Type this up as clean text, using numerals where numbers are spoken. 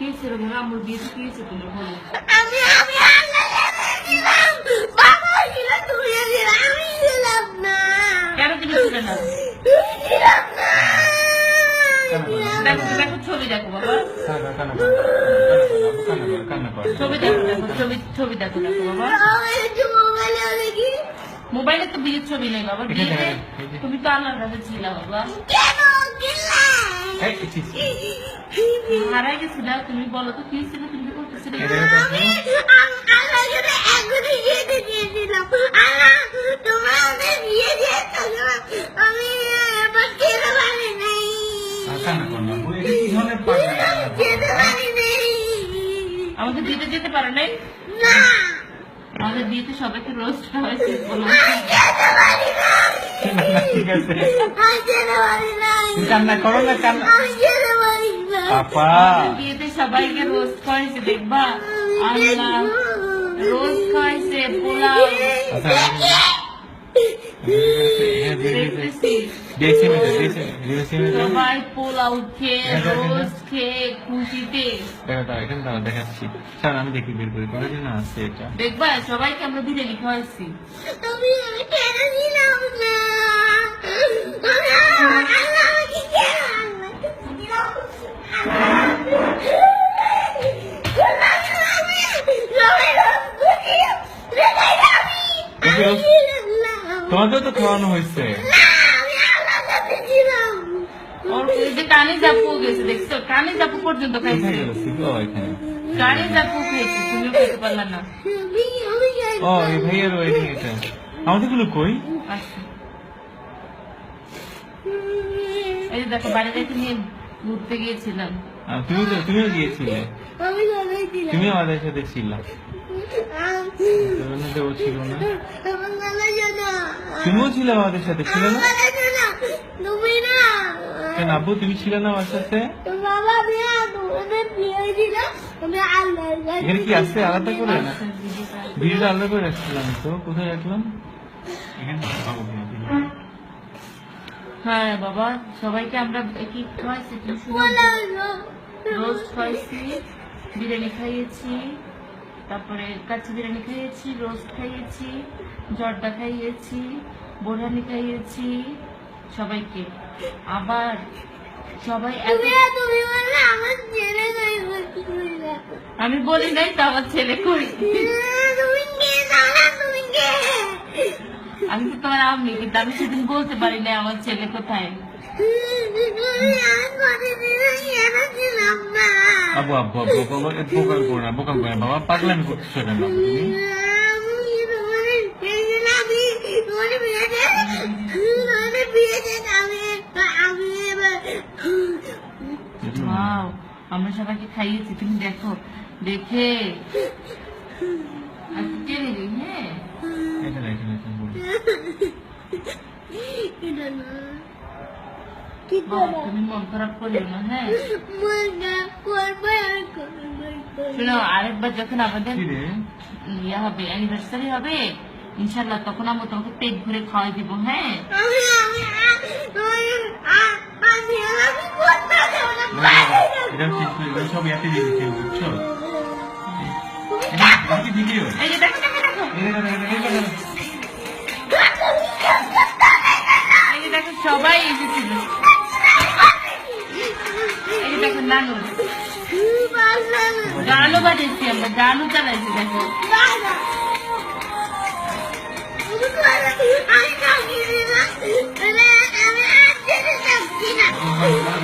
কি ছিল ঘরে আমার বিয়েতে কি হয়েছে তুমি বলো। আমি বাবা ছিল, তুমি ছিল, আমি ছিলাম না। কেন তুমি ছিলে না? দেখো দেখো ছবি দেখো বাবা, ছবি দেখো দেখো ছবি দেখো দেখো বাবা। মোবাইলে তো বিয়ের ছবি নেই বাবা, বিয়েতে তুমি তো আল্লাহর কাছে ছিলা বাবা। হারাই গেছিলা তুমি, বলো তো কি ছিল তুমি করতেছিলে? আমাদের বিয়েতে যেতে পারে নাই? আমাদের বিয়েতে সবাইকে রোস্ট হয়েছে বলো। ঠিক আছে, কান্না করো না, কান্না পাপা। বিয়েতে সবাইকে রোস্ট করেছে দেখবা, আল্লাহ রোস্ট করেছে, পোলাও সবাই পোলাও খেয়ে রোস্ট খেয়ে খুশিতে। দেখাচ্ছি, আমি দেখি বের করে করার জন্য আসছে এটা। দেখবা সবাইকে আমরা বিরিয়ানি খাওয়াইছি। তোমাকেও তো খাওয়ানো হয়েছে। কানে জাপু গেছে দেখছো, কানে জাপু পর্যন্ত খাইছে, কানে জাপু খাইছে, তুমিও খেতে পারলা না। ও এই ভাইয়ের ওয়েডিং এটা। আমাদের গুলো কই? আচ্ছা এই যে দেখো বাড়ি থেকে নিয়ে ঘুরতে গিয়েছিলাম। তুমিও গিয়েছিলে, তুমি আমাদের সাথে ছিলা। ও ছিল না, তুমিও ছিলে আমাদের সাথে, ছিল না? কেন আব্বু তুমি ছিলে না আমার সাথে? এখানে কি আসছে আলাদা করে না? ভিডিওটা আলাদা করে রাখছিলাম তো, কোথায় রাখলাম? হ্যাঁ বাবা, সবাইকে আমরা কি খাওয়াইছি, রোস্ট খাইছি, বিরিয়ানি খাইয়েছি, তারপরে কাচ্চি বিরিয়ানি খাইয়েছি, রোস্ট খাইয়েছি, জর্দা খাইয়েছি, বোরহানি খাইয়েছি সবাইকে। আবার সবাই আমি বলি নাই তো আমার ছেলে কই, আমি তো তোমার আম্মি, কিন্তু আমি সেদিন বলতে পারি না আমার ছেলে কোথায়। আব্বু আব্বু আব্বু বোকাল করো না, বোকাল করো না বাবা, পাগলামি করতেছো কেন তুমি? আমরা সবাইকে খাইয়েছি, তুমি দেখো দেখে কেড়ে দিই। হ্যাঁ তুমি মন খারাপ করিও না। হ্যাঁ শোনো, আরেকবার যখন আমাদের ইয়ে হবে, অ্যানিভার্সারি হবে ইনশাল্লাহ, তখন আমরা তোমাকে পেট ভরে খাওয়াই দিব। হ্যাঁ সব ইয়াতে দিয়েছে, বুঝছো? এই যে দেখো দেখো দেখো, এই যে দেখো সবাই এসেছিল, এই যে দেখো নানু গানও বাজাইছি, আমরা গানও চালাইছি। দেখো আমি